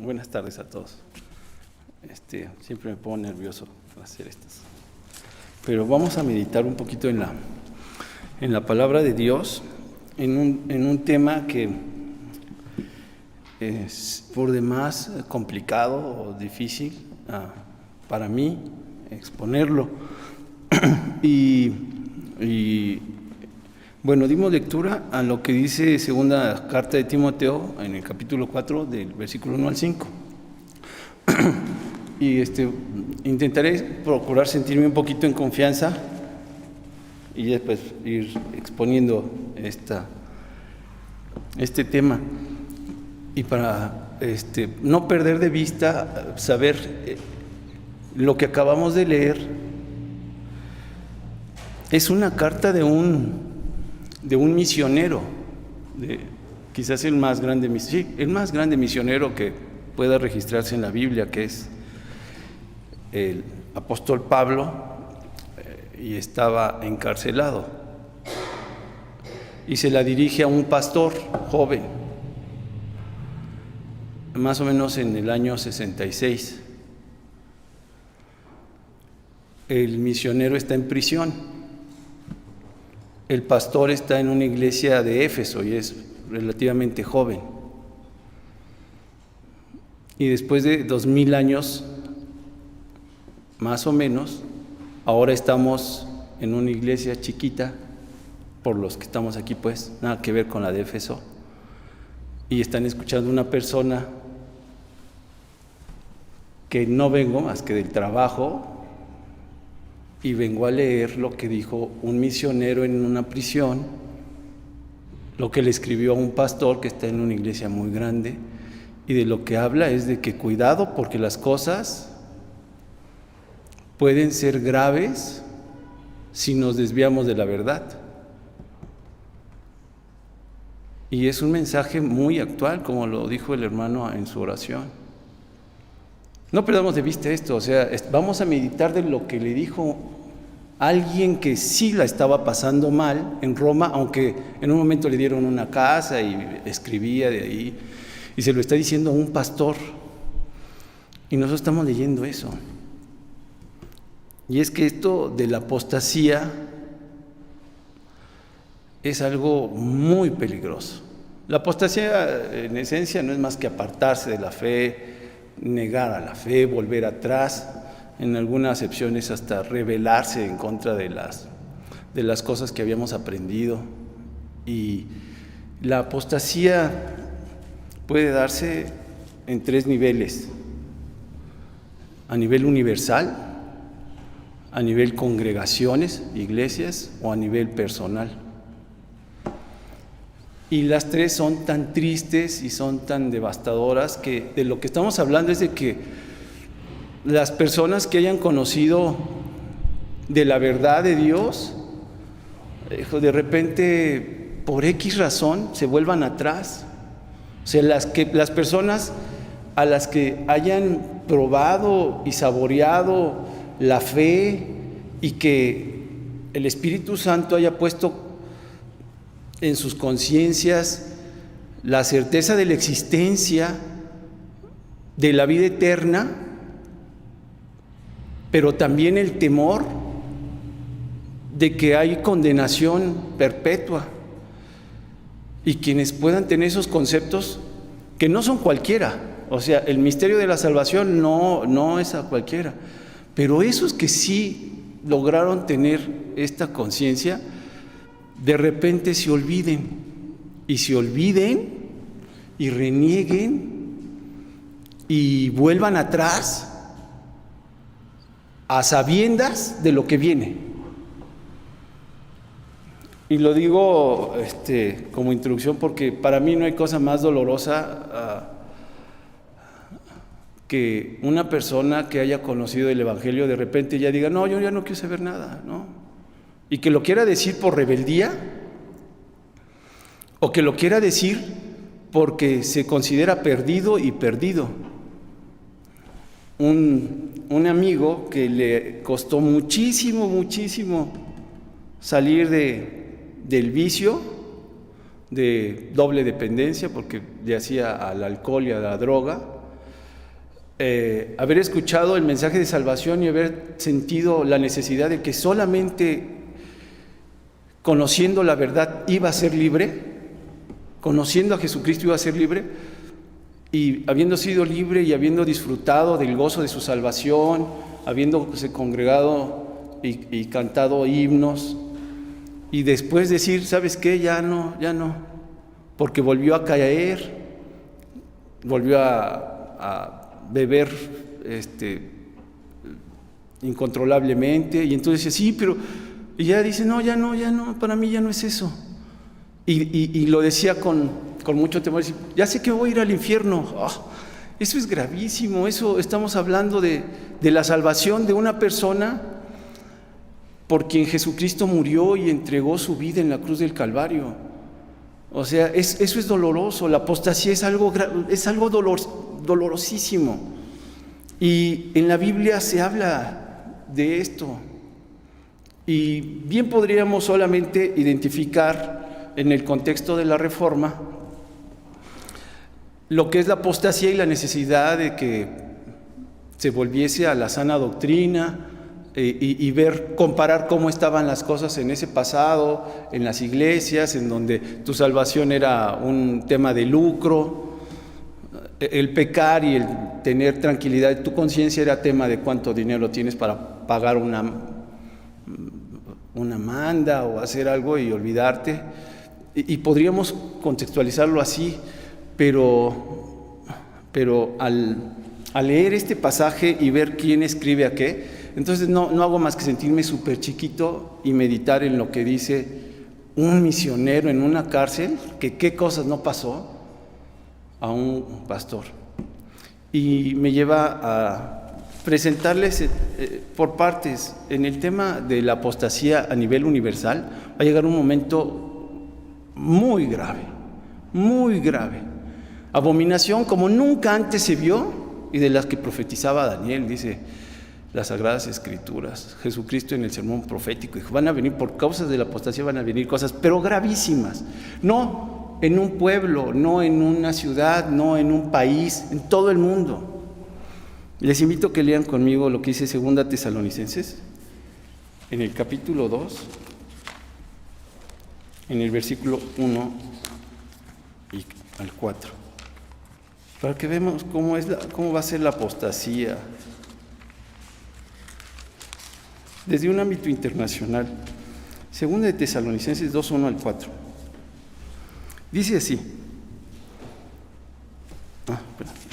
Buenas tardes a todos. Siempre me pongo nervioso hacer estas. Pero vamos a meditar un poquito en la palabra de Dios, en un tema que es por demás complicado o difícil para mí exponerlo. Y bueno, dimos lectura a lo que dice segunda carta de Timoteo en el capítulo 4 del versículo 1 al 5. Y intentaré procurar sentirme un poquito en confianza y después ir exponiendo este tema. Y para no perder de vista, saber lo que acabamos de leer es una carta de un misionero, quizás el más grande misionero que pueda registrarse en la Biblia, que es el apóstol Pablo, y estaba encarcelado. Y se la dirige a un pastor joven, más o menos en el año 66. El misionero está en prisión. El pastor está en una iglesia de Éfeso y es relativamente joven. Y después de 2000 años, más o menos, ahora estamos en una iglesia chiquita, por los que estamos aquí, pues, nada que ver con la de Éfeso. Y están escuchando una persona que no vengo más que del trabajo, y vengo a leer lo que dijo un misionero en una prisión, lo que le escribió a un pastor que está en una iglesia muy grande, y de lo que habla es de que cuidado porque las cosas pueden ser graves si nos desviamos de la verdad. Y es un mensaje muy actual, como lo dijo el hermano en su oración. No perdamos de vista esto, vamos a meditar de lo que le dijo alguien que sí la estaba pasando mal en Roma, aunque en un momento le dieron una casa y escribía de ahí, y se lo está diciendo a un pastor, y nosotros estamos leyendo eso. Y es que esto de la apostasía es algo muy peligroso. La apostasía en esencia no es más que apartarse de la fe, negar a la fe, volver atrás, en algunas acepciones hasta rebelarse en contra de las cosas que habíamos aprendido. Y la apostasía puede darse en 3 niveles: a nivel universal, a nivel congregaciones, iglesias, o a nivel personal. Y las 3 son tan tristes y son tan devastadoras que de lo que estamos hablando es de que las personas que hayan conocido de la verdad de Dios, de repente por X razón se vuelvan atrás. O sea, las personas a las que hayan probado y saboreado la fe y que el Espíritu Santo haya puesto en sus conciencias la certeza de la existencia de la vida eterna, pero también el temor de que hay condenación perpetua, y quienes puedan tener esos conceptos, que no son cualquiera, o sea, el misterio de la salvación no es a cualquiera, pero esos que sí lograron tener esta conciencia, de repente se olviden y renieguen y vuelvan atrás a sabiendas de lo que viene. Y lo digo como introducción porque para mí no hay cosa más dolorosa que una persona que haya conocido el Evangelio de repente ya diga, no, yo ya no quiero saber nada, ¿no? Y que lo quiera decir por rebeldía, o que lo quiera decir porque se considera perdido. Un amigo que le costó muchísimo salir del vicio, de doble dependencia, porque le hacía al alcohol y a la droga, haber escuchado el mensaje de salvación y haber sentido la necesidad de que solamente conociendo la verdad iba a ser libre, conociendo a Jesucristo iba a ser libre, y habiendo sido libre y habiendo disfrutado del gozo de su salvación, habiéndose congregado y cantado himnos, y después decir, ¿sabes qué? Ya no, porque volvió a caer, volvió a beber incontrolablemente, y entonces dice, sí, pero, y ya dice, no, ya no, para mí ya no es eso. Y lo decía con mucho temor, dice, ya sé que voy a ir al infierno. Eso es gravísimo, eso estamos hablando de la salvación de una persona por quien Jesucristo murió y entregó su vida en la cruz del Calvario. O sea, eso es doloroso, la apostasía es algo dolorosísimo. Y en la Biblia se habla de esto. Y bien podríamos solamente identificar en el contexto de la Reforma lo que es la apostasía y la necesidad de que se volviese a la sana doctrina y comparar cómo estaban las cosas en ese pasado, en las iglesias, en donde tu salvación era un tema de lucro, el pecar y el tener tranquilidad de tu conciencia era tema de cuánto dinero tienes para pagar una manda o hacer algo y olvidarte. Y podríamos contextualizarlo así, pero al leer este pasaje y ver quién escribe a qué, entonces no hago más que sentirme súper chiquito y meditar en lo que dice un misionero en una cárcel, que qué cosas no pasó a un pastor. Y me lleva a presentarles por partes. En el tema de la apostasía a nivel universal va a llegar un momento muy grave, abominación como nunca antes se vio y de las que profetizaba Daniel, dice las Sagradas Escrituras, Jesucristo en el sermón profético, dijo, van a venir por causas de la apostasía, van a venir cosas, pero gravísimas, no en un pueblo, no en una ciudad, no en un país, en todo el mundo. Les invito a que lean conmigo lo que dice 2 Tesalonicenses, en el capítulo 2, en el versículo 1 y al 4, para que veamos cómo va a ser la apostasía desde un ámbito internacional. 2 Tesalonicenses 2, 1 al 4. Dice así.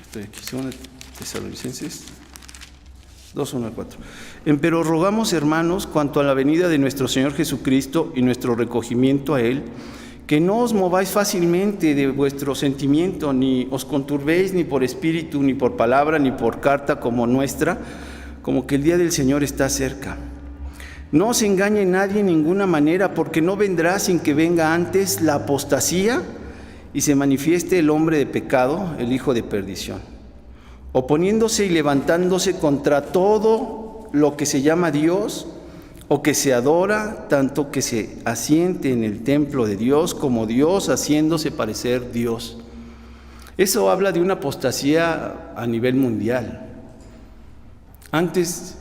Estoy aquí. 2 Tesalonicenses 2, 1 al 4. Empero rogamos, hermanos, cuanto a la venida de nuestro Señor Jesucristo y nuestro recogimiento a Él, que no os mováis fácilmente de vuestro sentimiento, ni os conturbéis ni por espíritu, ni por palabra, ni por carta como nuestra, como que el día del Señor está cerca. No os engañe nadie en ninguna manera, porque no vendrá sin que venga antes la apostasía y se manifieste el hombre de pecado, el hijo de perdición, oponiéndose y levantándose contra todo lo que se llama Dios o que se adora, tanto que se asiente en el templo de Dios como Dios, haciéndose parecer Dios. Eso habla de una apostasía a nivel mundial. Antes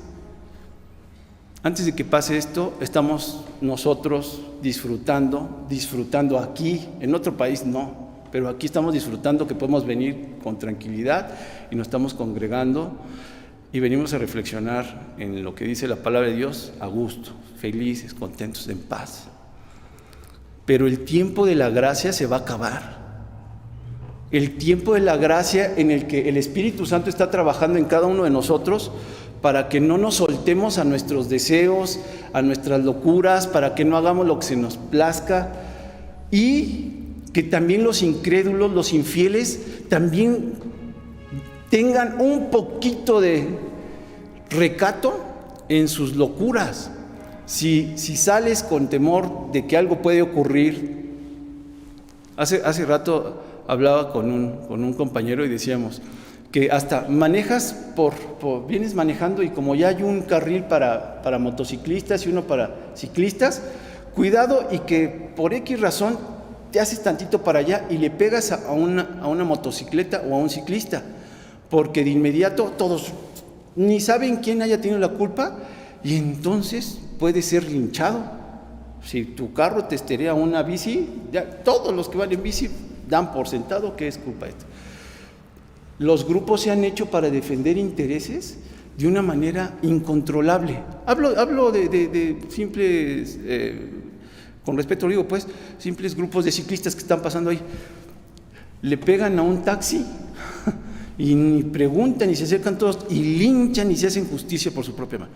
de que pase esto, estamos nosotros disfrutando aquí, en otro país no, pero aquí estamos disfrutando que podemos venir con tranquilidad y nos estamos congregando y venimos a reflexionar en lo que dice la palabra de Dios a gusto, felices, contentos, en paz. Pero el tiempo de la gracia se va a acabar. El tiempo de la gracia en el que el Espíritu Santo está trabajando en cada uno de nosotros para que no nos soltemos a nuestros deseos, a nuestras locuras, para que no hagamos lo que se nos plazca, y que también los incrédulos, los infieles, también tengan un poquito de recato en sus locuras. Si sales con temor de que algo puede ocurrir, hace rato hablaba con un compañero y decíamos que hasta manejas vienes manejando y como ya hay un carril para motociclistas y uno para ciclistas, cuidado y que por X razón te haces tantito para allá y le pegas a una motocicleta o a un ciclista, porque de inmediato todos ni saben quién haya tenido la culpa y entonces puede ser linchado. Si tu carro te esterea una bici, ya todos los que van en bici dan por sentado que es culpa de esto. Los grupos se han hecho para defender intereses de una manera incontrolable. Hablo de simples, con respeto lo digo, pues, simples grupos de ciclistas que están pasando ahí. Le pegan a un taxi y ni preguntan, y se acercan todos, y linchan y se hacen justicia por su propia mano.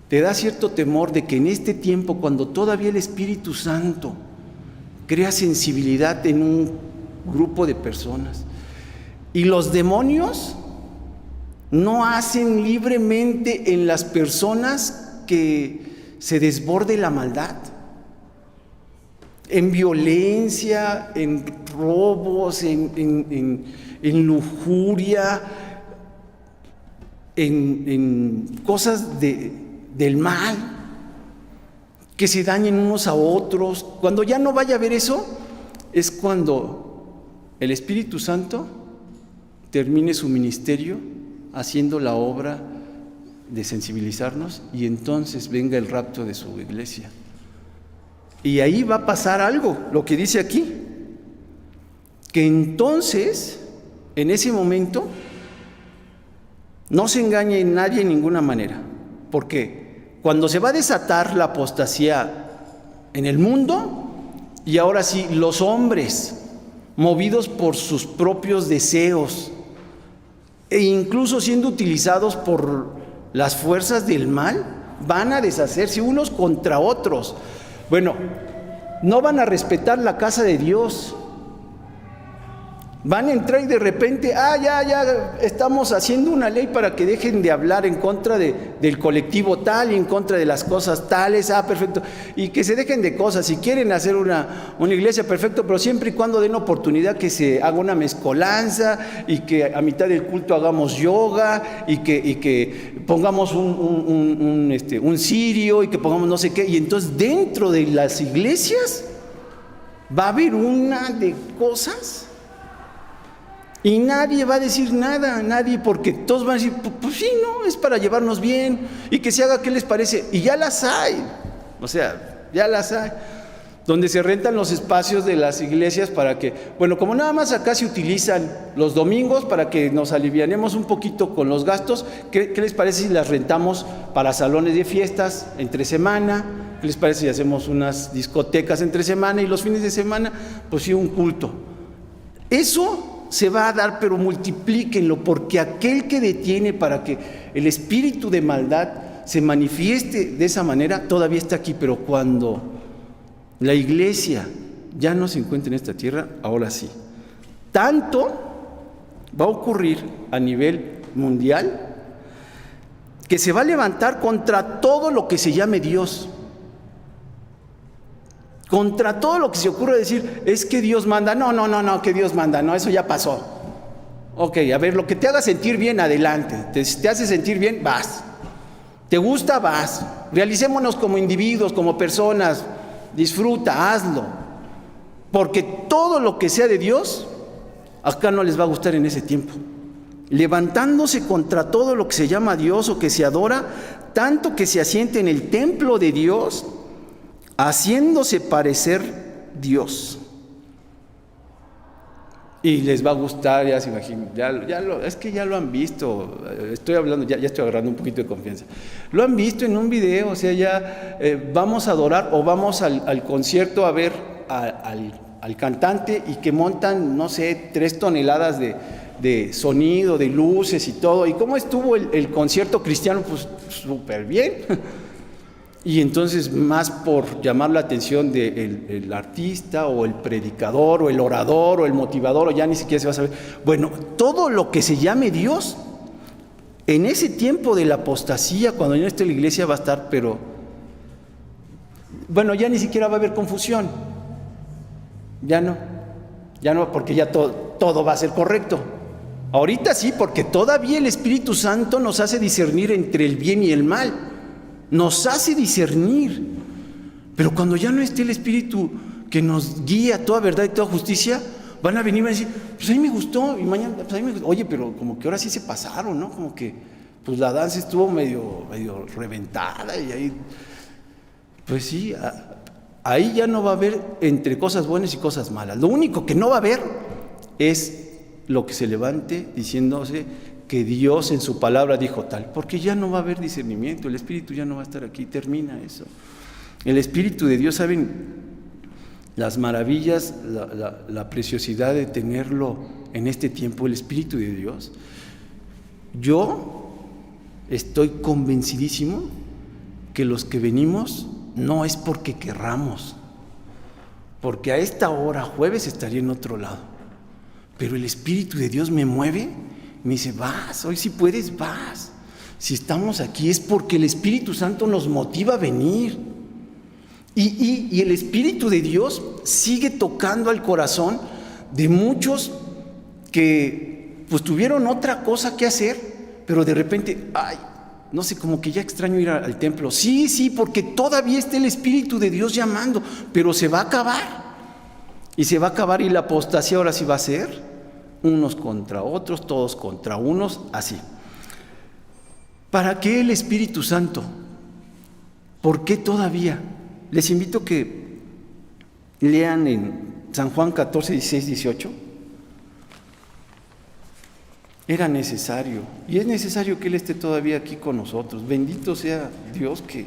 Te da cierto temor de que en este tiempo, cuando todavía el Espíritu Santo crea sensibilidad en un grupo de personas, y los demonios no hacen libremente en las personas que se desborde la maldad, en violencia, en robos, en lujuria, en cosas del mal, que se dañen unos a otros. Cuando ya no vaya a haber eso, es cuando el Espíritu Santo termine su ministerio haciendo la obra de sensibilizarnos, y entonces venga el rapto de su iglesia. Y ahí va a pasar algo, lo que dice aquí, que entonces, en ese momento, no se engañe nadie en ninguna manera, porque cuando se va a desatar la apostasía en el mundo, y ahora sí, los hombres, movidos por sus propios deseos, e incluso siendo utilizados por las fuerzas del mal, van a deshacerse unos contra otros. Bueno, no van a respetar la casa de Dios. Van a entrar y de repente, ya estamos haciendo una ley para que dejen de hablar en contra del colectivo tal y en contra de las cosas tales. Perfecto. Y que se dejen de cosas. Si quieren hacer una iglesia, perfecto, pero siempre y cuando den oportunidad que se haga una mezcolanza y que a mitad del culto hagamos yoga y que pongamos un cirio y que pongamos no sé qué. Y entonces dentro de las iglesias va a haber una de cosas. Y nadie va a decir nada, nadie, porque todos van a decir, pues sí, no, es para llevarnos bien, y que se haga, ¿qué les parece? Y ya las hay, o sea, ya las hay, donde se rentan los espacios de las iglesias para que, bueno, como nada más acá se utilizan los domingos para que nos alivianemos un poquito con los gastos, ¿qué les parece si las rentamos para salones de fiestas entre semana? ¿Qué les parece si hacemos unas discotecas entre semana y los fines de semana, pues sí, un culto? Eso se va a dar, pero multiplíquenlo, porque aquel que detiene para que el espíritu de maldad se manifieste de esa manera, todavía está aquí. Pero cuando la iglesia ya no se encuentra en esta tierra, ahora sí. Tanto va a ocurrir a nivel mundial que se va a levantar contra todo lo que se llame Dios. Contra todo lo que se ocurre decir, es que Dios manda. No, que Dios manda, no, eso ya pasó. Ok, a ver, lo que te haga sentir bien, adelante. Te hace sentir bien, vas. ¿Te gusta? Vas. Realicémonos como individuos, como personas. Disfruta, hazlo. Porque todo lo que sea de Dios, acá no les va a gustar en ese tiempo. Levantándose contra todo lo que se llama Dios o que se adora, tanto que se asiente en el templo de Dios, haciéndose parecer Dios. Y les va a gustar, ya se imaginan, es que ya lo han visto. Estoy hablando, ya estoy agarrando un poquito de confianza. Lo han visto en un video, o sea, ya vamos a adorar o vamos al concierto a ver al cantante y que montan, no sé, 3 toneladas de sonido, de luces y todo. ¿Y cómo estuvo el concierto cristiano? Pues súper bien. Y entonces, más por llamar la atención del artista o el predicador o el orador o el motivador, o ya ni siquiera se va a saber. Bueno, todo lo que se llame Dios, en ese tiempo de la apostasía, cuando ya no esté la iglesia, va a estar, pero bueno, ya ni siquiera va a haber confusión. Ya no, porque ya todo va a ser correcto. Ahorita sí, porque todavía el Espíritu Santo nos hace discernir entre el bien y el mal. Nos hace discernir, pero cuando ya no esté el Espíritu que nos guía a toda verdad y toda justicia, van a venir y van a decir, pues a mí me gustó, y mañana, pues a mí me gustó. Oye, pero como que ahora sí se pasaron, ¿no? Como que, pues la danza estuvo medio reventada y ahí, pues sí, ahí ya no va a haber entre cosas buenas y cosas malas. Lo único que no va a haber es lo que se levante diciéndose que Dios en su palabra dijo tal, porque ya no va a haber discernimiento, el Espíritu ya no va a estar aquí, termina eso. El Espíritu de Dios, ¿saben? Las maravillas, la preciosidad de tenerlo en este tiempo, el Espíritu de Dios. Yo estoy convencidísimo que los que venimos no es porque querramos, porque a esta hora, jueves, estaría en otro lado, pero el Espíritu de Dios me mueve, me dice, vas, hoy si puedes, vas. Si estamos aquí es porque el Espíritu Santo nos motiva a venir. Y el Espíritu de Dios sigue tocando al corazón de muchos que pues tuvieron otra cosa que hacer, pero de repente, ay, no sé, como que ya extraño ir al templo. Sí, porque todavía está el Espíritu de Dios llamando, pero se va a acabar. Y se va a acabar, y la apostasía ahora sí va a ser unos contra otros, todos contra unos, así. ¿Para qué el Espíritu Santo? ¿Por qué todavía? Les invito que lean en San Juan 14, 16, 18. Era necesario, y es necesario que Él esté todavía aquí con nosotros. Bendito sea Dios que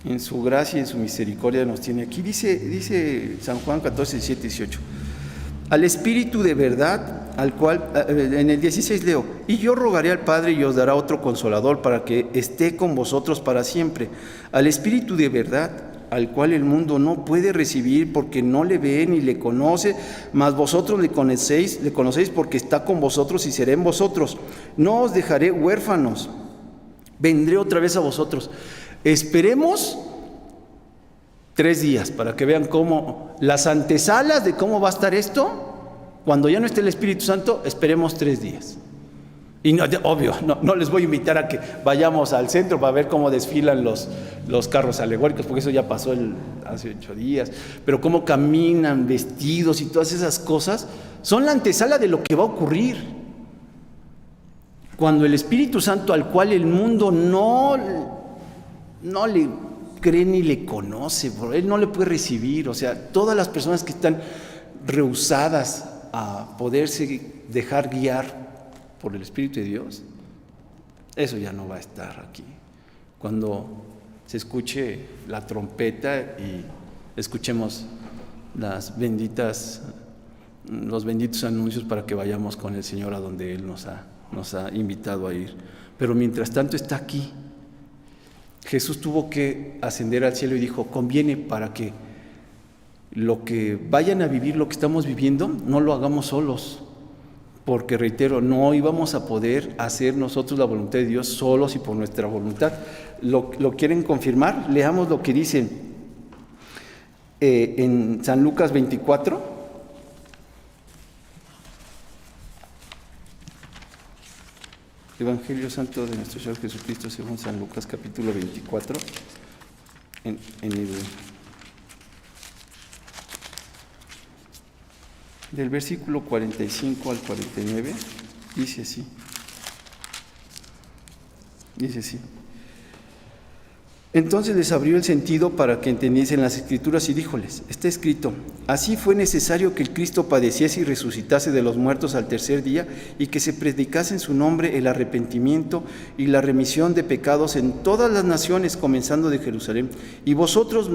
en su gracia y en su misericordia nos tiene aquí. Dice San Juan 14, 17, 18. Al Espíritu de verdad, al cual, en el 16 leo, y yo rogaré al Padre y os dará otro Consolador para que esté con vosotros para siempre. Al Espíritu de verdad, al cual el mundo no puede recibir porque no le ve ni le conoce, mas vosotros le conocéis porque está con vosotros y será en vosotros. No os dejaré huérfanos, vendré otra vez a vosotros. Esperemos 3 días para que vean cómo las antesalas de cómo va a estar esto. Cuando ya no esté el Espíritu Santo, esperemos 3 días. Y no, obvio, no les voy a invitar a que vayamos al centro para ver cómo desfilan los carros alegóricos, porque eso ya pasó hace 8 días. Pero cómo caminan vestidos y todas esas cosas son la antesala de lo que va a ocurrir. Cuando el Espíritu Santo, al cual el mundo no le cree ni le conoce, él no le puede recibir. O sea, todas las personas que están rehusadas a poderse dejar guiar por el Espíritu de Dios, eso ya no va a estar aquí. Cuando se escuche la trompeta y escuchemos los benditos anuncios para que vayamos con el Señor a donde Él nos ha invitado a ir. Pero mientras tanto está aquí. Jesús tuvo que ascender al cielo y dijo, conviene para que lo que vayan a vivir, lo que estamos viviendo, no lo hagamos solos. Porque, reitero, no íbamos a poder hacer nosotros la voluntad de Dios solos y por nuestra voluntad. ¿Lo quieren confirmar? Leamos lo que dice en San Lucas 24. Evangelio Santo de nuestro Señor Jesucristo según San Lucas, capítulo 24, del versículo 45 al 49, dice así. Entonces les abrió el sentido para que entendiesen las Escrituras y díjoles, está escrito, así fue necesario que el Cristo padeciese y resucitase de los muertos al tercer día y que se predicase en su nombre el arrepentimiento y la remisión de pecados en todas las naciones, comenzando de Jerusalén. Y vosotros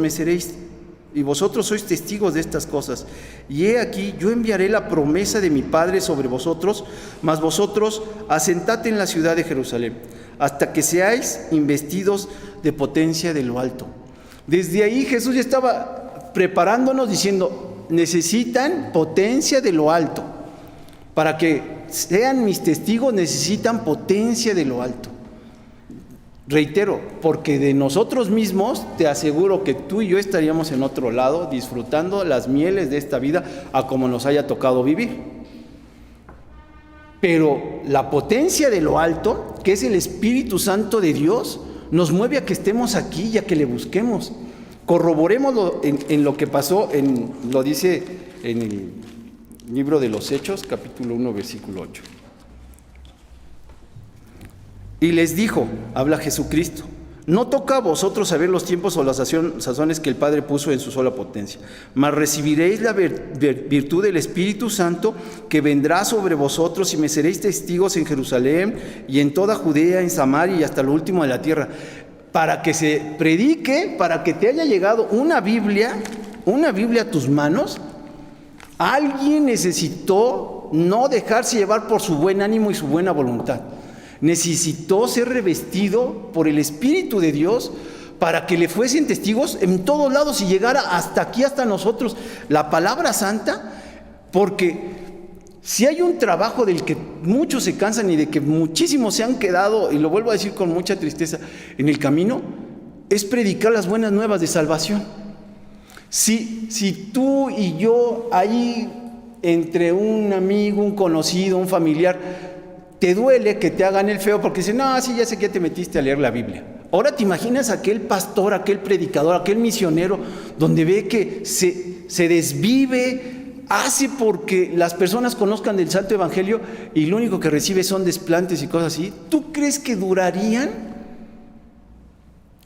sois testigos de estas cosas. Y he aquí, yo enviaré la promesa de mi Padre sobre vosotros, mas vosotros asentad en la ciudad de Jerusalén, hasta que seáis investidos de potencia de lo alto. Desde ahí Jesús ya estaba preparándonos diciendo, necesitan potencia de lo alto. Para que sean mis testigos necesitan potencia de lo alto. Reitero, porque de nosotros mismos te aseguro que tú y yo estaríamos en otro lado disfrutando las mieles de esta vida a como nos haya tocado vivir. Pero la potencia de lo alto, que es el Espíritu Santo de Dios, nos mueve a que estemos aquí y a que le busquemos. Corroborémoslo en lo que pasó, lo dice en el libro de los Hechos, capítulo 1, versículo 8. Y les dijo, habla Jesucristo, no toca a vosotros saber los tiempos o las sazones que el Padre puso en su sola potencia, mas recibiréis la virtud del Espíritu Santo que vendrá sobre vosotros y me seréis testigos en Jerusalén y en toda Judea, en Samaria y hasta lo último de la tierra. Para que se predique, para que te haya llegado una Biblia a tus manos, alguien necesitó no dejarse llevar por su buen ánimo y su buena voluntad. Necesitó ser revestido por el Espíritu de Dios para que le fuesen testigos en todos lados y llegara hasta aquí, hasta nosotros, la palabra santa, porque si hay un trabajo del que muchos se cansan y de que muchísimos se han quedado, y lo vuelvo a decir con mucha tristeza, en el camino, es predicar las buenas nuevas de salvación. Si tú y yo ahí, entre un amigo, un conocido, un familiar, te duele que te hagan el feo porque dicen, no, sí, ya sé que te metiste a leer la Biblia. Ahora te imaginas aquel pastor, aquel predicador, aquel misionero, donde ve que se desvive, hace porque las personas conozcan del Santo Evangelio y lo único que recibe son desplantes y cosas así. ¿Tú crees que durarían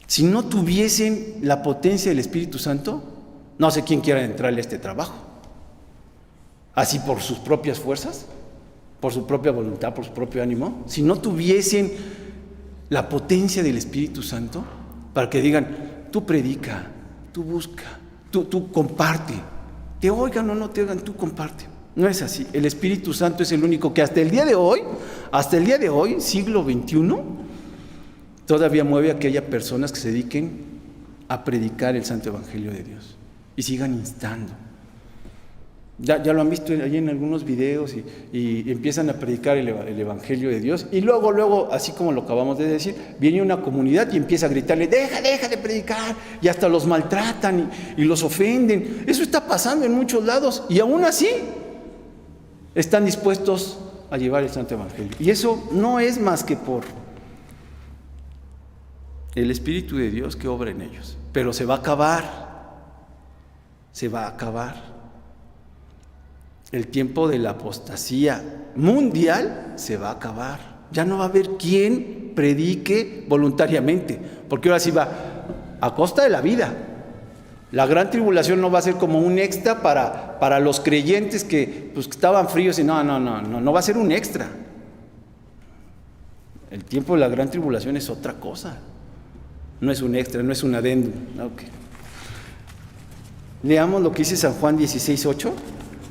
si no tuviesen la potencia del Espíritu Santo? No sé quién quiera entrarle a este trabajo. ¿Así por sus propias fuerzas? ¿Por su propia voluntad? ¿Por su propio ánimo? Si no tuviesen la potencia del Espíritu Santo, para que digan, tú predica, tú busca, tú comparte. Te oigan o no te oigan, tú comparte. No es así. El Espíritu Santo es el único que hasta el día de hoy, siglo XXI, todavía mueve a que haya personas que se dediquen a predicar el Santo Evangelio de Dios y sigan instando. Ya lo han visto ahí en algunos videos y empiezan a predicar el Evangelio de Dios y luego, así como lo acabamos de decir, viene una comunidad y empieza a gritarle, deja de predicar, y hasta los maltratan y los ofenden. Eso está pasando en muchos lados y aún así están dispuestos a llevar el Santo Evangelio. Y eso no es más que por el Espíritu de Dios que obra en ellos. Pero se va a acabar. El tiempo de la apostasía mundial se va a acabar. Ya no va a haber quien predique voluntariamente, porque ahora sí va a costa de la vida. La gran tribulación no va a ser como un extra para los creyentes que estaban fríos y no va a ser un extra. El tiempo de la gran tribulación es otra cosa. No es un extra, no es un adendum. Okay. Leamos lo que dice San Juan 16:8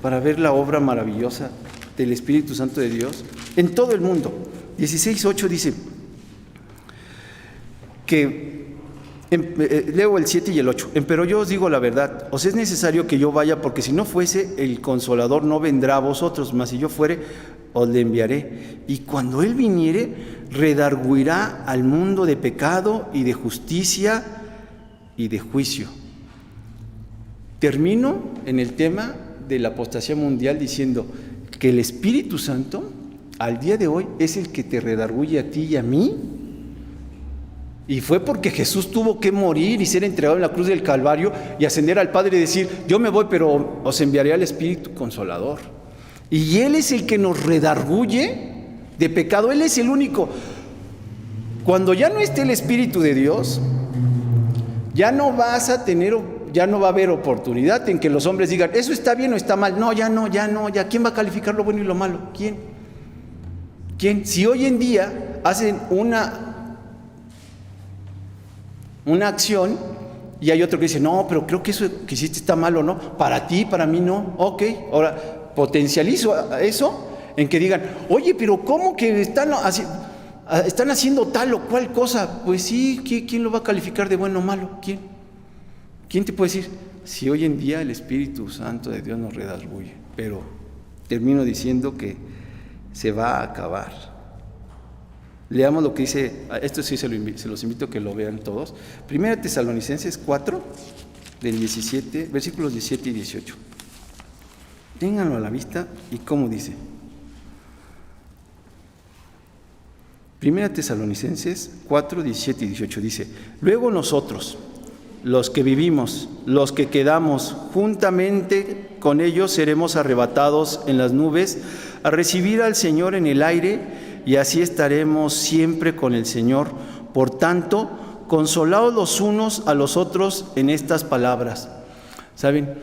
para ver la obra maravillosa del Espíritu Santo de Dios en todo el mundo. 16:8 dice que, leo el 7 y el 8, pero yo os digo la verdad, os es necesario que yo vaya, porque si no fuese, el Consolador no vendrá a vosotros, mas si yo fuere, os le enviaré. Y cuando Él viniere, redarguirá al mundo de pecado y de justicia y de juicio. Termino en el tema de la apostasía mundial diciendo que el Espíritu Santo al día de hoy es el que te redarguye a ti y a mí, y fue porque Jesús tuvo que morir y ser entregado en la cruz del Calvario y ascender al Padre y decir, yo me voy, pero os enviaré al Espíritu Consolador, y Él es el que nos redarguye de pecado. Él es el único. Cuando ya no esté el Espíritu de Dios, ya no va a haber oportunidad en que los hombres digan, eso está bien o está mal. No, ya. ¿Quién va a calificar lo bueno y lo malo? ¿Quién? Si hoy en día hacen una acción y hay otro que dice, no, pero creo que eso que hiciste está mal, o no, para ti, para mí no. Ok, ahora potencializo eso en que digan, oye, pero ¿cómo que están haciendo tal o cual cosa? Pues sí, ¿quién lo va a calificar de bueno o malo? ¿Quién te puede decir? Si hoy en día el Espíritu Santo de Dios nos redarguye. Pero termino diciendo que se va a acabar. Leamos lo que dice, esto sí se los invito a que lo vean todos. 1 Tesalonicenses 4, del 17, versículos 17 y 18. Ténganlo a la vista y cómo dice. 1 Tesalonicenses 4, 17 y 18 dice, luego nosotros, los que vivimos, los que quedamos, juntamente con ellos seremos arrebatados en las nubes a recibir al Señor en el aire, y así estaremos siempre con el Señor. Por tanto, consolaos los unos a los otros en estas palabras. ¿Saben?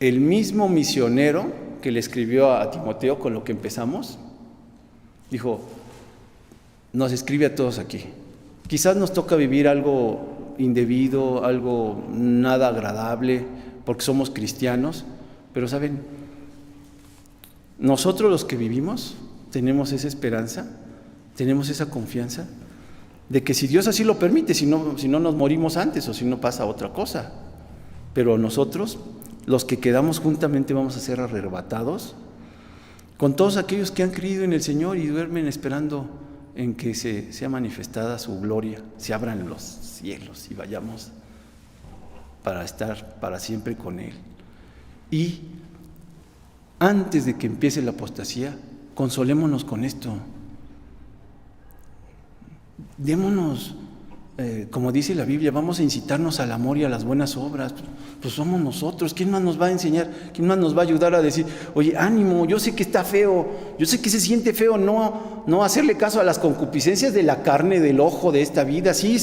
El mismo misionero que le escribió a Timoteo con lo que empezamos, dijo, nos escribe a todos aquí. Quizás nos toca vivir algo indebido, algo nada agradable, porque somos cristianos, pero ¿saben? Nosotros los que vivimos tenemos esa esperanza, tenemos esa confianza de que si Dios así lo permite, si no nos morimos antes o si no pasa otra cosa, pero nosotros, los que quedamos juntamente, vamos a ser arrebatados con todos aquellos que han creído en el Señor y duermen esperando en que sea manifestada su gloria, se abran los cielos y vayamos para estar para siempre con Él. Y antes de que empiece la apostasía, consolémonos con esto. Démonos, como dice la Biblia, vamos a incitarnos al amor y a las buenas obras. Pues somos nosotros. ¿Quién más nos va a enseñar? ¿Quién más nos va a ayudar a decir, oye, ánimo, yo sé que está feo, yo sé que se siente feo no hacerle caso a las concupiscencias de la carne, del ojo, de esta vida? Sí,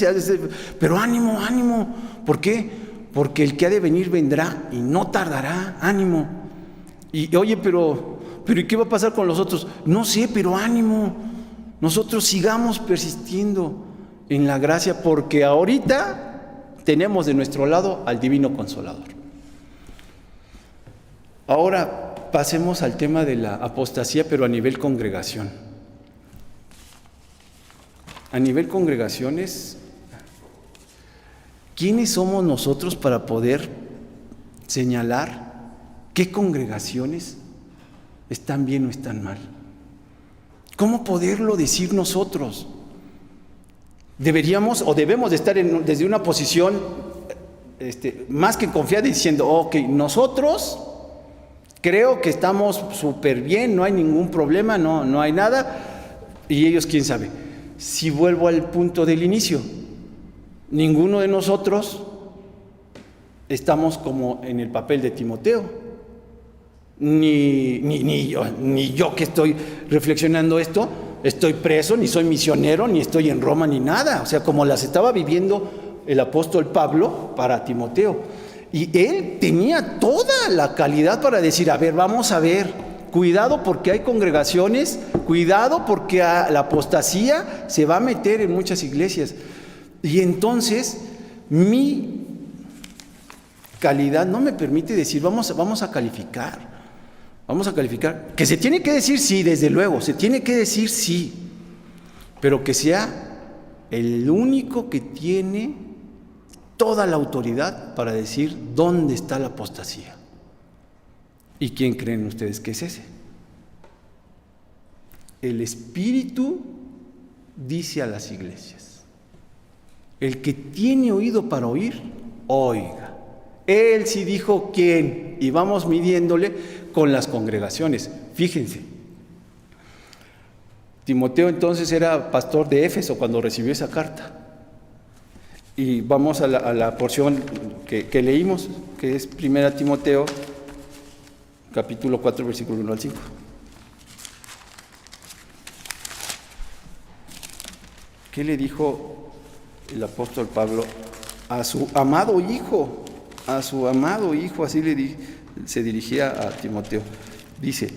pero ánimo, ánimo. ¿Por qué? Porque el que ha de venir vendrá y no tardará. Ánimo. Y oye, pero ¿y qué va a pasar con los otros? No sé, pero ánimo. Nosotros sigamos persistiendo en la gracia, porque ahorita tenemos de nuestro lado al Divino Consolador. Ahora pasemos al tema de la apostasía, pero a nivel congregación. A nivel congregaciones, ¿quiénes somos nosotros para poder señalar qué congregaciones están bien o están mal? ¿Cómo poderlo decir nosotros? Deberíamos o debemos de estar desde una posición más que confiada, diciendo, ok, nosotros creo que estamos súper bien, no hay ningún problema, no hay nada, y ellos quién sabe. Si vuelvo al punto del inicio, ninguno de nosotros estamos como en el papel de Timoteo. Ni yo que estoy reflexionando esto, estoy preso, ni soy misionero, ni estoy en Roma, ni nada. O sea, como las estaba viviendo el apóstol Pablo para Timoteo. Y él tenía toda la calidad para decir, a ver, vamos a ver, cuidado porque hay congregaciones, cuidado porque la apostasía se va a meter en muchas iglesias. Y entonces, mi calidad no me permite decir, vamos a calificar. Vamos a calificar, que se tiene que decir sí, desde luego, se tiene que decir sí, pero que sea el único que tiene toda la autoridad para decir dónde está la apostasía. ¿Y quién creen ustedes que es ese? El Espíritu dice a las iglesias, el que tiene oído para oír, oiga. Él sí dijo quién, y vamos midiéndole con las congregaciones. Fíjense, Timoteo entonces era pastor de Éfeso cuando recibió esa carta. Y vamos a la porción que leímos, que es 1 Timoteo, capítulo 4, versículo 1 al 5. ¿Qué le dijo el apóstol Pablo a su amado hijo? A su amado hijo, así se dirigía a Timoteo. Dice,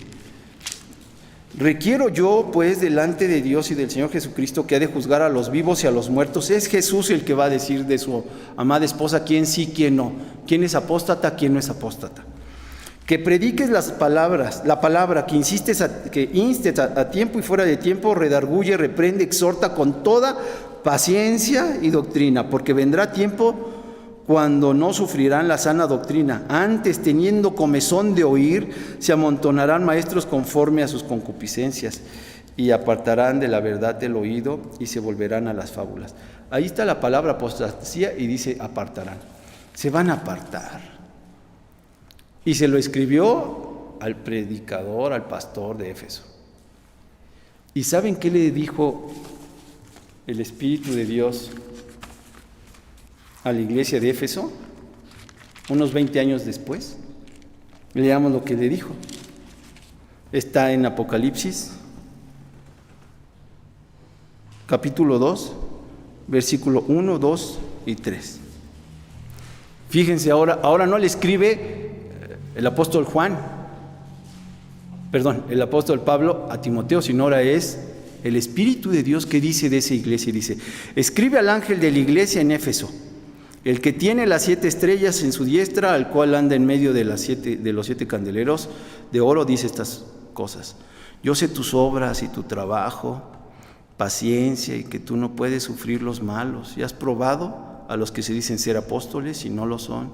requiero yo, pues, delante de Dios y del Señor Jesucristo, que ha de juzgar a los vivos y a los muertos. Es Jesús el que va a decir de su amada esposa quién sí, quién no, quién es apóstata, quién no es apóstata. Que prediques la palabra, que instes a tiempo y fuera de tiempo, redarguye, reprende, exhorta con toda paciencia y doctrina, porque vendrá tiempo cuando no sufrirán la sana doctrina. Antes, teniendo comezón de oír, se amontonarán maestros conforme a sus concupiscencias y apartarán de la verdad del oído y se volverán a las fábulas. Ahí está la palabra apostasía y dice apartarán. Se van a apartar. Y se lo escribió al predicador, al pastor de Éfeso. ¿Y saben qué le dijo el Espíritu de Dios a la iglesia de Éfeso, unos 20 años después. Leamos lo que le dijo. Está en Apocalipsis, capítulo 2, versículo 1, 2 y 3. Fíjense, ahora no le escribe el apóstol el apóstol Pablo a Timoteo, sino ahora es el Espíritu de Dios que dice de esa iglesia. Dice: escribe al ángel de la iglesia en Éfeso, el que tiene las 7 estrellas en su diestra, al cual anda en medio de los 7 candeleros de oro, dice estas cosas. Yo sé tus obras y tu trabajo, paciencia, y que tú no puedes sufrir los malos, y has probado a los que se dicen ser apóstoles y no lo son,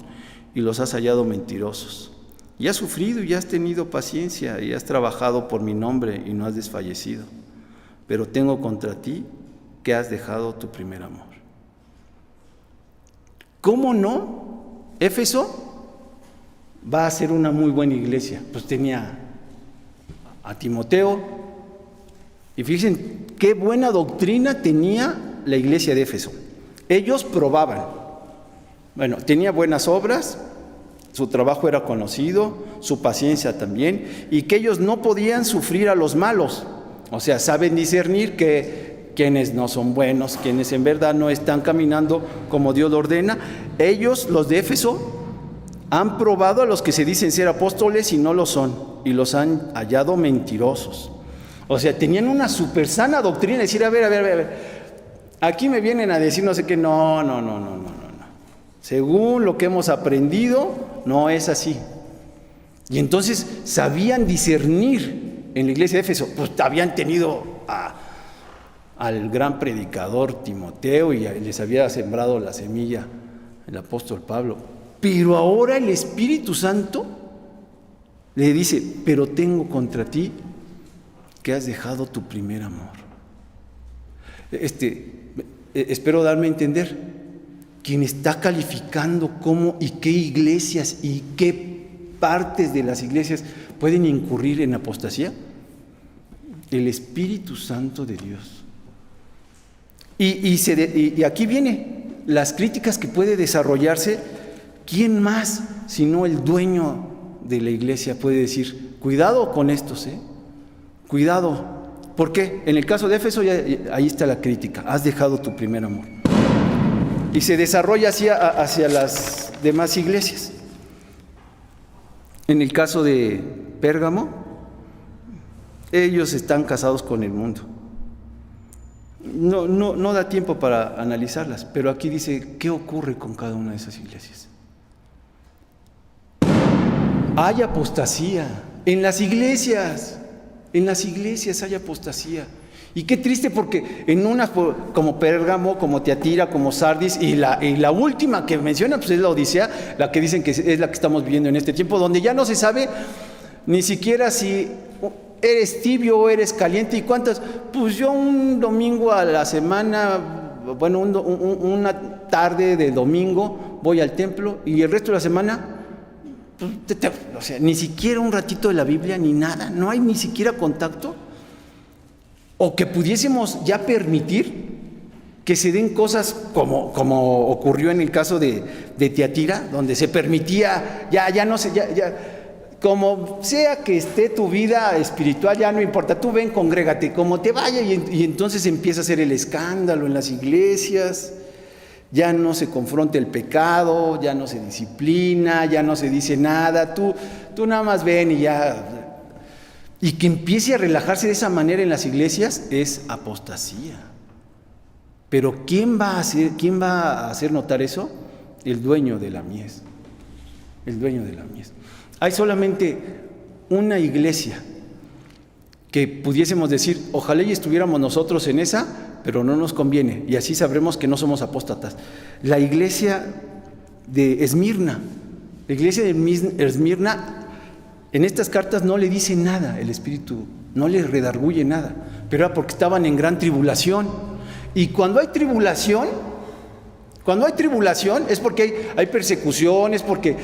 y los has hallado mentirosos. Y has sufrido y has tenido paciencia, y has trabajado por mi nombre y no has desfallecido. Pero tengo contra ti que has dejado tu primer amor. ¿Cómo no? Éfeso va a ser una muy buena iglesia. Pues tenía a Timoteo, y fíjense qué buena doctrina tenía la iglesia de Éfeso. Ellos probaban. Bueno, tenía buenas obras, su trabajo era conocido, su paciencia también, y que ellos no podían sufrir a los malos. O sea, saben discernir que quienes no son buenos, quienes en verdad no están caminando como Dios lo ordena. Ellos, los de Éfeso, han probado a los que se dicen ser apóstoles y no lo son, y los han hallado mentirosos. O sea, tenían una súper sana doctrina, decir, a ver, aquí me vienen a decir no sé qué, no. Según lo que hemos aprendido, no es así. Y entonces sabían discernir en la iglesia de Éfeso. Pues habían tenido al gran predicador Timoteo, y les había sembrado la semilla el apóstol Pablo. Pero ahora el Espíritu Santo le dice: pero tengo contra ti que has dejado tu primer amor. Espero darme a entender. Quien está calificando cómo y qué iglesias y qué partes de las iglesias pueden incurrir en apostasía, el Espíritu Santo de Dios. Y aquí viene las críticas que puede desarrollarse. ¿Quién más sino el dueño de la iglesia puede decir: cuidado con estos, cuidado? ¿Por qué? En el caso de Éfeso, ahí está la crítica: has dejado tu primer amor. Y se desarrolla hacia las demás iglesias. En el caso de Pérgamo, ellos están casados con el mundo. No da tiempo para analizarlas, pero aquí dice qué ocurre con cada una de esas iglesias. Hay apostasía en las iglesias hay apostasía. Y qué triste, porque en unas como Pérgamo, como Tiatira, como Sardis, y la última que menciona pues es la Odisea, la que dicen que es la que estamos viviendo en este tiempo, donde ya no se sabe ni siquiera si eres tibio o eres caliente. ¿Y cuántas? Pues yo un domingo a la semana, bueno, una tarde de domingo voy al templo, y el resto de la semana, o sea, ni siquiera un ratito de la Biblia, ni nada, no hay ni siquiera contacto. O que pudiésemos ya permitir que se den cosas como ocurrió en el caso de Tiatira, donde se permitía, ya no sé, ya como sea que esté tu vida espiritual, ya no importa, tú ven, congrégate, como te vaya, y entonces empieza a hacer el escándalo en las iglesias. Ya no se confronta el pecado, ya no se disciplina, ya no se dice nada, tú nada más ven y ya. Y que empiece a relajarse de esa manera en las iglesias es apostasía. Pero ¿quién va a hacer notar eso? El dueño de la mies. El dueño de la mies. Hay solamente una iglesia que pudiésemos decir, ojalá y estuviéramos nosotros en esa, pero no nos conviene, y así sabremos que no somos apóstatas. La iglesia de Esmirna. La iglesia de Esmirna, en estas cartas no le dice nada el Espíritu, no le redarguye nada, pero era porque estaban en gran tribulación. Y cuando hay tribulación es porque hay persecución, es porque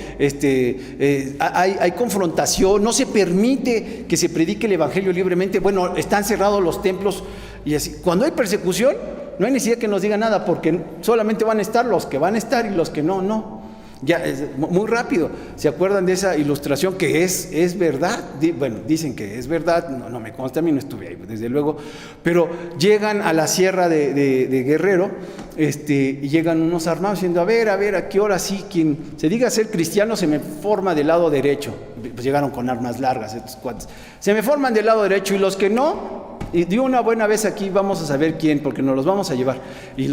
hay confrontación, no se permite que se predique el evangelio libremente. Bueno, están cerrados los templos y así. Cuando hay persecución, no hay necesidad que nos diga nada, porque solamente van a estar los que van a estar y los que no, no. Ya es muy rápido. ¿Se acuerdan de esa ilustración que es verdad? Bueno, dicen que es verdad, no me consta, a mí no estuve ahí, desde luego, pero llegan a la sierra de Guerrero, y llegan unos armados diciendo, a ver, ¿a qué hora sí? Quien se diga ser cristiano se me forma del lado derecho. Pues llegaron con armas largas estos cuates. Se me forman del lado derecho, y los que no, y de una buena vez aquí vamos a saber quién, porque nos los vamos a llevar. Y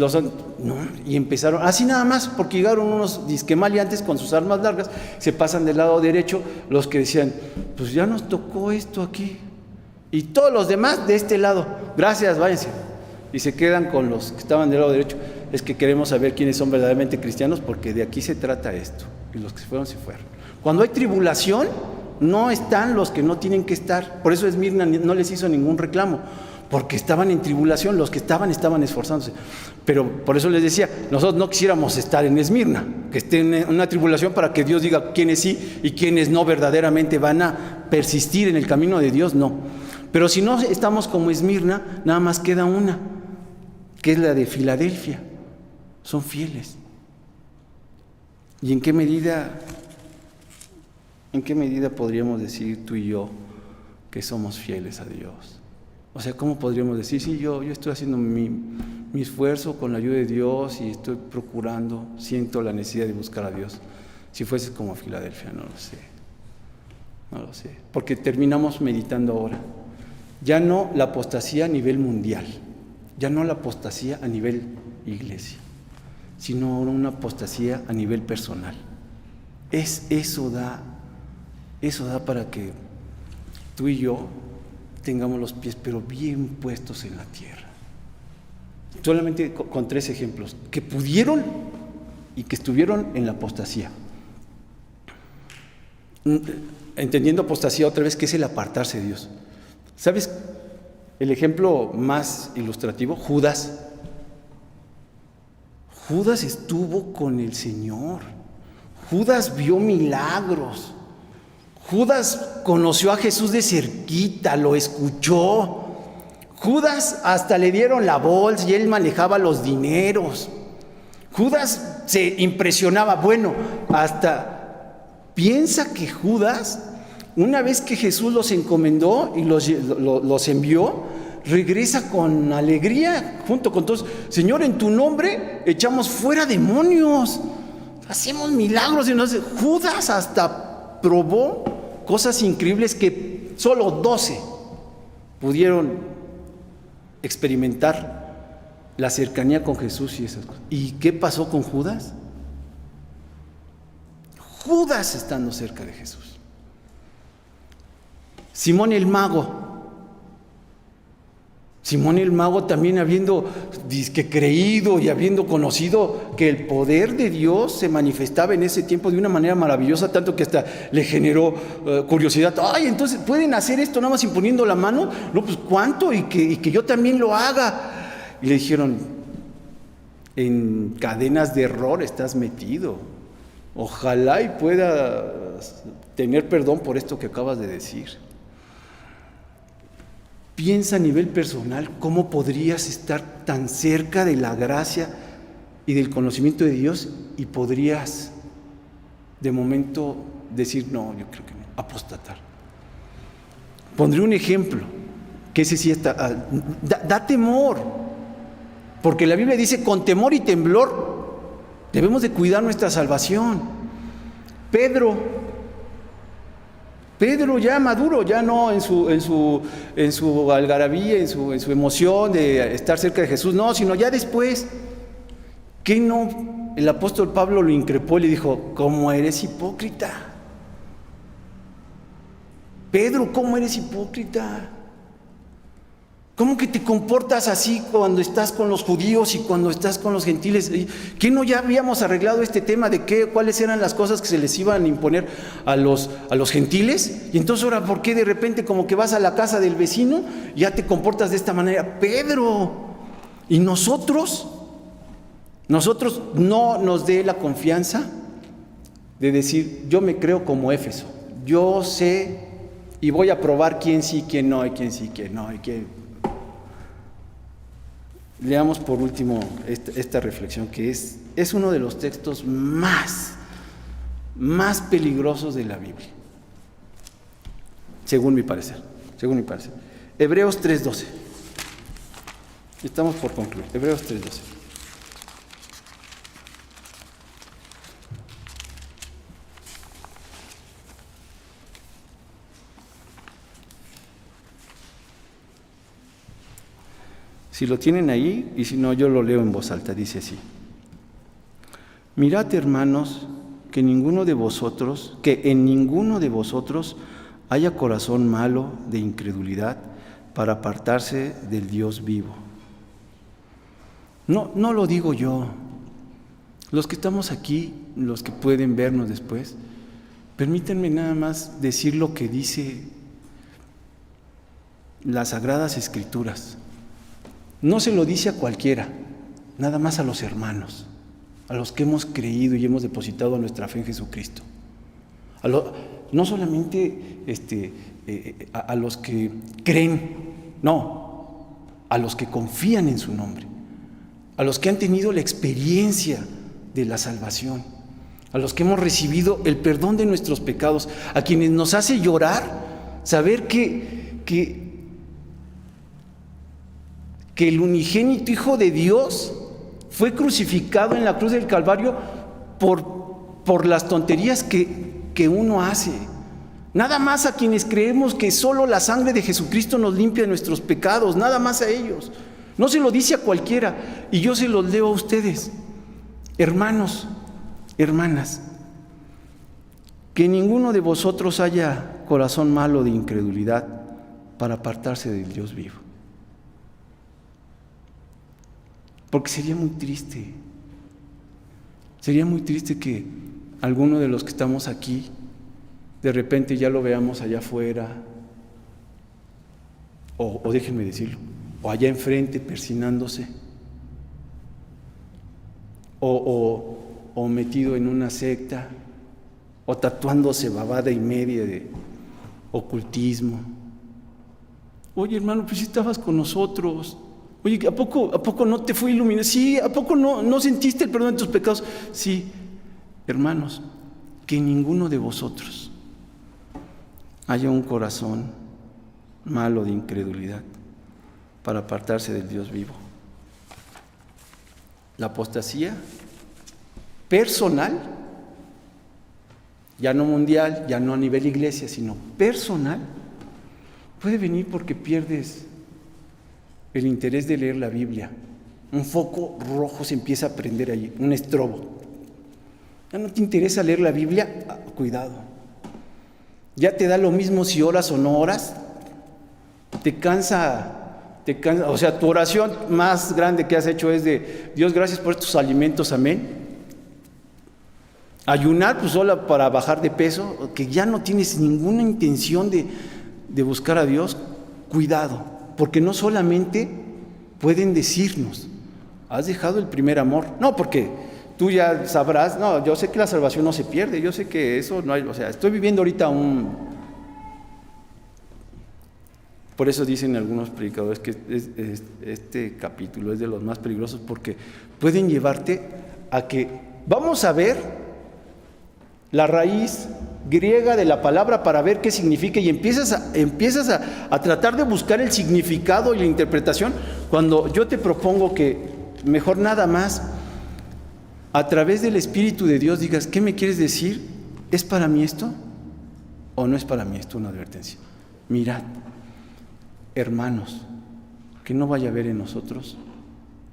y empezaron así nada más, porque llegaron unos disquemaliantes con sus armas largas, se pasan del lado derecho, los que decían, pues ya nos tocó esto aquí, y todos los demás de este lado, gracias, váyanse. Y se quedan con los que estaban del lado derecho. Es que queremos saber quiénes son verdaderamente cristianos, porque de aquí se trata esto. Y los que se fueron, se fueron. Cuando hay tribulación, no están los que no tienen que estar. Por eso Esmirna no les hizo ningún reclamo, porque estaban en tribulación. Los que estaban esforzándose. Pero por eso les decía, nosotros no quisiéramos estar en Esmirna, que estén en una tribulación, para que Dios diga quiénes sí y quiénes no verdaderamente van a persistir en el camino de Dios, no. Pero si no estamos como Esmirna, nada más queda una, que es la de Filadelfia. Son fieles. ¿Y en qué medida podríamos decir tú y yo que somos fieles a Dios? O sea, ¿cómo podríamos decir, sí, yo estoy haciendo mi esfuerzo con la ayuda de Dios y estoy procurando, siento la necesidad de buscar a Dios? Si fuese como Filadelfia, no lo sé. Porque terminamos meditando ahora. Ya no la apostasía a nivel mundial, ya no la apostasía a nivel iglesia, sino ahora una apostasía a nivel personal. Eso da para que tú y yo tengamos los pies pero bien puestos en la tierra. Solamente con 3 ejemplos que pudieron y que estuvieron en la apostasía. Entendiendo apostasía otra vez, que es el apartarse de Dios. ¿Sabes el ejemplo más ilustrativo? Judas. Judas estuvo con el Señor. Judas vio milagros. Judas conoció a Jesús de cerquita, lo escuchó. Judas hasta le dieron la bolsa y él manejaba los dineros. Judas se impresionaba. Bueno, hasta piensa que Judas, una vez que Jesús los encomendó y los envió, regresa con alegría junto con todos. Señor, en tu nombre echamos fuera demonios, hacemos milagros. Y Judas hasta probó cosas increíbles que solo 12 pudieron experimentar, la cercanía con Jesús y esas cosas. ¿Y qué pasó con Judas? Judas estando cerca de Jesús. Simón el mago también habiendo creído y habiendo conocido que el poder de Dios se manifestaba en ese tiempo de una manera maravillosa, tanto que hasta le generó curiosidad. Ay, entonces ¿pueden hacer esto nada más imponiendo la mano? No, pues ¿cuánto? Y que yo también lo haga. Y le dijeron, en cadenas de error estás metido. Ojalá y puedas tener perdón por esto que acabas de decir. Piensa a nivel personal cómo podrías estar tan cerca de la gracia y del conocimiento de Dios y podrías de momento decir, no, yo creo que no, apostatar. Pondré un ejemplo, que ese sí da temor, porque la Biblia dice, con temor y temblor debemos de cuidar nuestra salvación. Pedro ya maduro, ya no en su algarabía, en su emoción de estar cerca de Jesús, no, sino ya después. ¿Qué no? El apóstol Pablo lo increpó y le dijo, ¿cómo eres hipócrita? Pedro, ¿cómo eres hipócrita? ¿Cómo que te comportas así cuando estás con los judíos y cuando estás con los gentiles? ¿Qué no ya habíamos arreglado este tema de cuáles eran las cosas que se les iban a imponer a los gentiles? Y entonces ahora, ¿por qué de repente como que vas a la casa del vecino y ya te comportas de esta manera? Pedro, y nosotros no nos dé la confianza de decir, yo me creo como Éfeso, yo sé y voy a probar quién sí, quién no, y quién sí, quién no, y quién. Leamos por último esta reflexión, que es uno de los textos más peligrosos de la Biblia, según mi parecer. Hebreos 3:12. Estamos por concluir. Hebreos 3:12. Si lo tienen ahí, y si no, yo lo leo en voz alta, dice así: Mirad, hermanos, que en ninguno de vosotros haya corazón malo de incredulidad para apartarse del Dios vivo. No lo digo yo. Los que estamos aquí, los que pueden vernos después, permítanme nada más decir lo que dice las Sagradas Escrituras. No se lo dice a cualquiera, nada más a los hermanos, a los que hemos creído y hemos depositado nuestra fe en Jesucristo. No solamente a los que creen, no, a los que confían en su nombre, a los que han tenido la experiencia de la salvación, a los que hemos recibido el perdón de nuestros pecados, a quienes nos hace llorar saber que el unigénito Hijo de Dios fue crucificado en la cruz del Calvario por las tonterías que uno hace. Nada más a quienes creemos que solo la sangre de Jesucristo nos limpia de nuestros pecados, nada más a ellos. No se lo dice a cualquiera, y yo se los leo a ustedes. Hermanos, hermanas, que ninguno de vosotros haya corazón malo de incredulidad para apartarse del Dios vivo. Porque sería muy triste que alguno de los que estamos aquí, de repente ya lo veamos allá afuera, o déjenme decirlo, o allá enfrente persinándose, o metido en una secta, o tatuándose babada y media de ocultismo. Oye, hermano, pues si estabas con nosotros. Oye, ¿a poco no te fue iluminado? Sí, ¿a poco no sentiste el perdón de tus pecados? Sí, hermanos, que ninguno de vosotros haya un corazón malo de incredulidad para apartarse del Dios vivo. La apostasía personal, ya no mundial, ya no a nivel iglesia, sino personal, puede venir porque pierdes el interés de leer la Biblia. Un foco rojo se empieza a prender allí, un estrobo. Ya no te interesa leer la Biblia, cuidado. Ya te da lo mismo si oras o no oras. Te cansa, o sea, tu oración más grande que has hecho es de: Dios, gracias por estos alimentos, amén. Ayunar, pues solo para bajar de peso, que ya no tienes ninguna intención de buscar a Dios. Cuidado. Porque no solamente pueden decirnos: has dejado el primer amor. No, porque tú ya sabrás, no, yo sé que la salvación no se pierde, yo sé que eso no hay, o sea, estoy viviendo ahorita Por eso dicen algunos predicadores que este capítulo es de los más peligrosos, porque pueden llevarte a que vamos a ver la raíz griega de la palabra para ver qué significa, y empiezas a tratar de buscar el significado y la interpretación, cuando yo te propongo que mejor nada más a través del Espíritu de Dios digas: ¿qué me quieres decir? ¿Es para mí esto o no es para mí esto? Una advertencia. Mirad, hermanos, que no vaya a haber en nosotros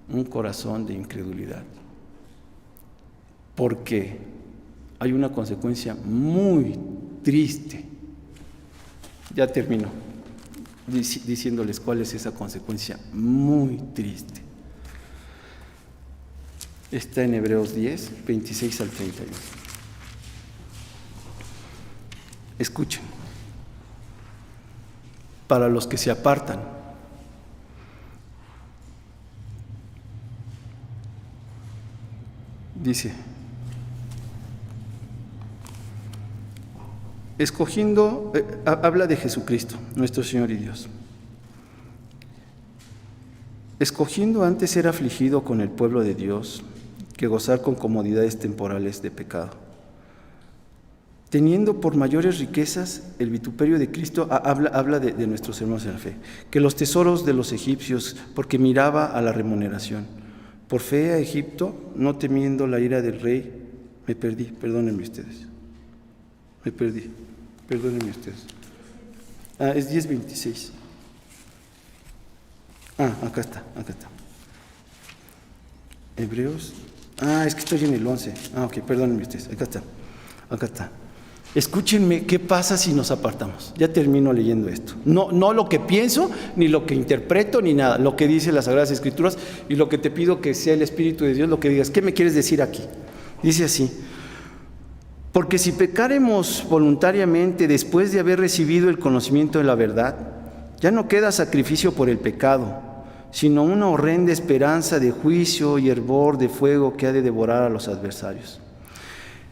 un corazón de incredulidad, porque hay una consecuencia muy triste. Ya termino diciéndoles cuál es esa consecuencia muy triste. Está en Hebreos 10, 26 al 31. Escuchen. Para los que se apartan, dice: escogiendo, habla de Jesucristo, nuestro Señor y Dios. escogiendo antes ser afligido con el pueblo de Dios que gozar con comodidades temporales de pecado, teniendo por mayores riquezas el vituperio de Cristo. Habla de nuestros hermanos en la fe, que los tesoros de los egipcios, porque miraba a la remuneración. Por fe a Egipto, no temiendo la ira del rey. Me perdí, perdónenme ustedes. Perdónenme ustedes. Es 10:26. Acá está. Hebreos. Es que estoy en el 11. Ok, perdónenme ustedes. Acá está. Escúchenme, ¿qué pasa si nos apartamos? Ya termino leyendo esto. No lo que pienso, ni lo que interpreto, ni nada. Lo que dice las Sagradas Escrituras, y lo que te pido que sea el Espíritu de Dios lo que digas. ¿Qué me quieres decir aquí? Dice así: porque si pecaremos voluntariamente después de haber recibido el conocimiento de la verdad, ya no queda sacrificio por el pecado, sino una horrenda esperanza de juicio y hervor de fuego que ha de devorar a los adversarios.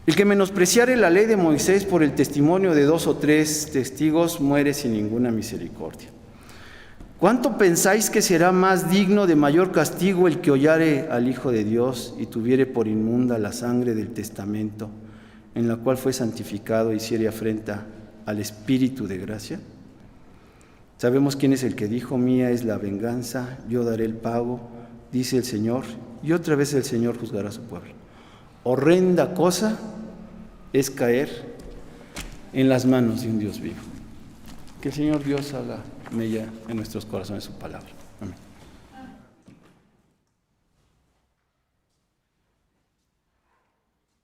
El que menospreciare la ley de Moisés por el testimonio de 2 o 3 testigos muere sin ninguna misericordia. ¿Cuánto pensáis que será más digno de mayor castigo el que hollare al Hijo de Dios y tuviere por inmunda la sangre del testamento, en la cual fue santificado y hiciere afrenta al Espíritu de gracia? Sabemos quién es el que dijo: mía es la venganza, yo daré el pago, dice el Señor, y otra vez el Señor juzgará a su pueblo. Horrenda cosa es caer en las manos de un Dios vivo. Que el Señor Dios haga mella en nuestros corazones su palabra. Amén.